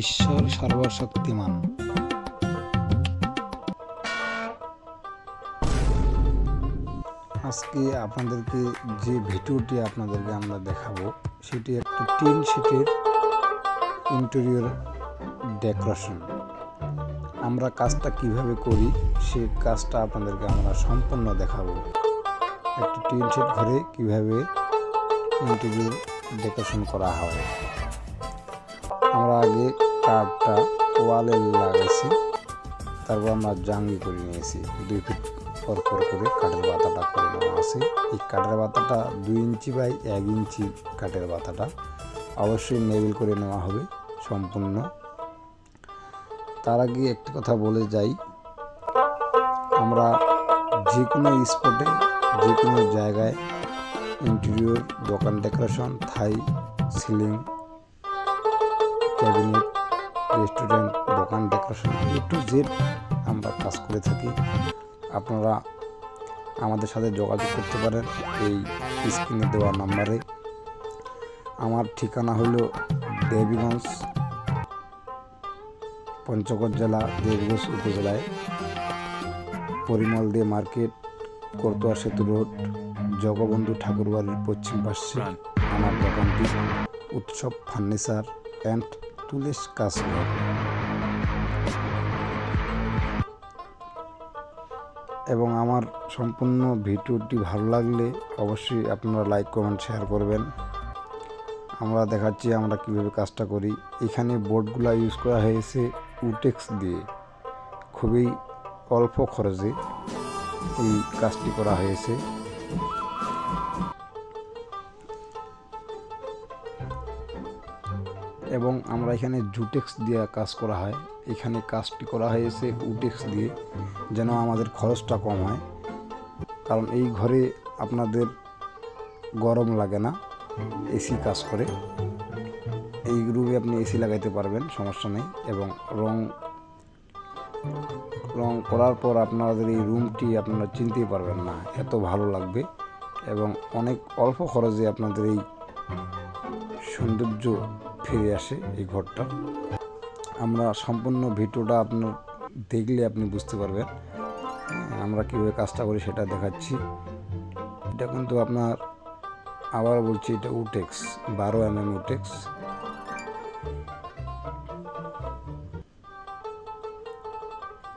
ঈশ্বর সর্বশক্তিমান। আজকে আপনাদেরকে যে ভিডিওটি আমরা দেখাবো সেটি একটি টিন শিটের ইন্টেরিয়র ডেকোরেশন। আমরা কাজটা কিভাবে করি সে কাজটা আপনাদেরকে আমরা সম্পূর্ণ দেখাবো। একটি টিন শিট ঘরে কিভাবে ইন্টেরিয়র ডেকোরেশন করা হয়। আমরা আগে কাঠটা ওয়ালে লাগাইছি, তারপর আমরা জাঙ্গি করে নিয়েছি। 2 ফিট পর করে কাঠের বাতাটা করে নেওয়া আছে। এই কাঠের বাতাটা 2 ইঞ্চি বাই 1 ইঞ্চি কাঠের বাতাটা অবশ্যই লেবেল করে নেওয়া হবে সম্পূর্ণ। তার আগে একটি কথা বলে যাই, আমরা যে কোনো স্পটে যে কোনো জায়গায় ইন্টেরিয়র দোকান ডেকোরেশন, থাই, সিলিং, ক্যাবিনেট, রেস্টুরেন্ট, দোকান ডেকোরেশন A to Z আমরা কাজ করে থাকি। আপনারা আমাদের সাথে যোগাযোগ করতে পারেন এই স্ক্রিনে দেওয়া নাম্বারে। আমার ঠিকানা হলো দেবীগঞ্জ, পঞ্চগড় জেলা, দেবীগঞ্জ উপজেলায় পরিমল দে মার্কেট, করতোয়া সেতু রোড, জগবন্ধু ঠাকুরবাড়ির পশ্চিম পাশে আমার দোকানটি। উৎসব ফার্নিচার অ্যান্ড তুলেশ কাজঘর। এবং আমার সম্পূর্ণ ভিডিওটি ভালো লাগলে অবশ্যই আপনারা লাইক, কমেন্ট, শেয়ার করবেন। আমরা দেখাচ্ছি আমরা কিভাবে কাজটা করি। এখানে বোর্ডগুলো ইউজ করা হয়েছে উটেক্স দিয়ে। খুবই অল্প খরচে এই কাজটি করা হয়েছে। এবং আমরা এখানে জুটেক্স দিয়ে কাজ করা হয়। এখানে কাজটি করা হয়েছে উটেক্স দিয়ে, যেন আমাদের খরচটা কম হয়। কারণ এই ঘরে আপনাদের গরম লাগে না, এসি কাজ করে। এই রুমে আপনি এসি লাগাইতে পারবেন, সমস্যা নেই। এবং রং করার পর আপনাদের এই রুমটি আপনারা চিনতেই পারবেন না, এত ভালো লাগবে। এবং অনেক অল্প খরচে আপনাদের এই সৌন্দর্য ফিরে আসে এই ঘরটা। আমরা সম্পূর্ণ ভিডিওটা আপনার দেখলে আপনি বুঝতে পারবেন আমরা কীভাবে কাজটা করি সেটা দেখাচ্ছি। এটা কিন্তু আপনার, আবার বলছি, এটা উটেক্স 12 mm উটেক্স।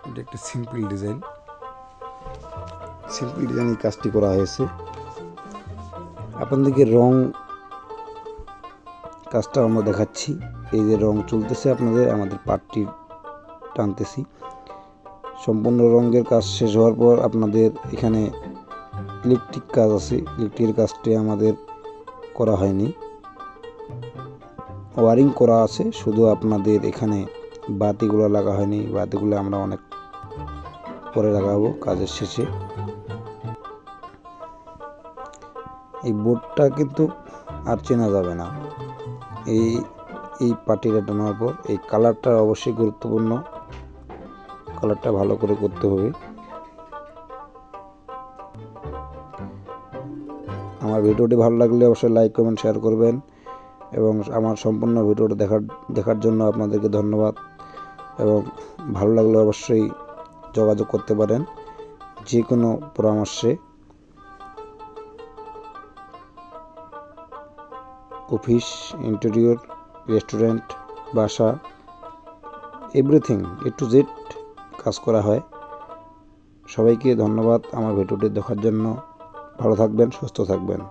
এটা একটা সিম্পল ডিজাইন এই কাজটি করা হয়েছে। আপনাদেরকে রং কাজটা আমরা দেখাচ্ছি। এই যে রং চলতেছে আমাদের পাটটি টানতেছি। সম্পূর্ণ রঙের কাজ শেষ হওয়ার পর আপনাদের এখানে ইলেকট্রিক কাজ আছে। ইলেকট্রিকের কাজটি আমাদের করা হয়নি, ওয়ারিং করা আছে শুধু। আপনাদের এখানে বাতিগুলো লাগা হয়নি, বাতিগুলো আমরা অনেক পরে লাগাবো কাজের শেষে। এই বোর্ডটা কিন্তু আর চেনা যাবে না এই পাটিটা টানার পর। এই কালারটা অবশ্যই গুরুত্বপূর্ণ, কালারটা ভালো করে করতে হবে। আমার ভিডিওটি ভালো লাগলে অবশ্যই লাইক, কমেন্ট, শেয়ার করবেন। এবং আমার সম্পূর্ণ ভিডিওটা দেখার জন্য আপনাদেরকে ধন্যবাদ। এবং ভালো লাগলে অবশ্যই যোগাযোগ করতে পারেন যে কোনো পরামর্শে। অফিস, ইন্টেরিয়র, রেস্টুরেন্ট, বাসা, এভরিথিং A to Z কাজ করা হয়। সবাইকে ধন্যবাদ আমার ভিডিওটি দেখার জন্য। ভালো থাকবেন, সুস্থ থাকবেন।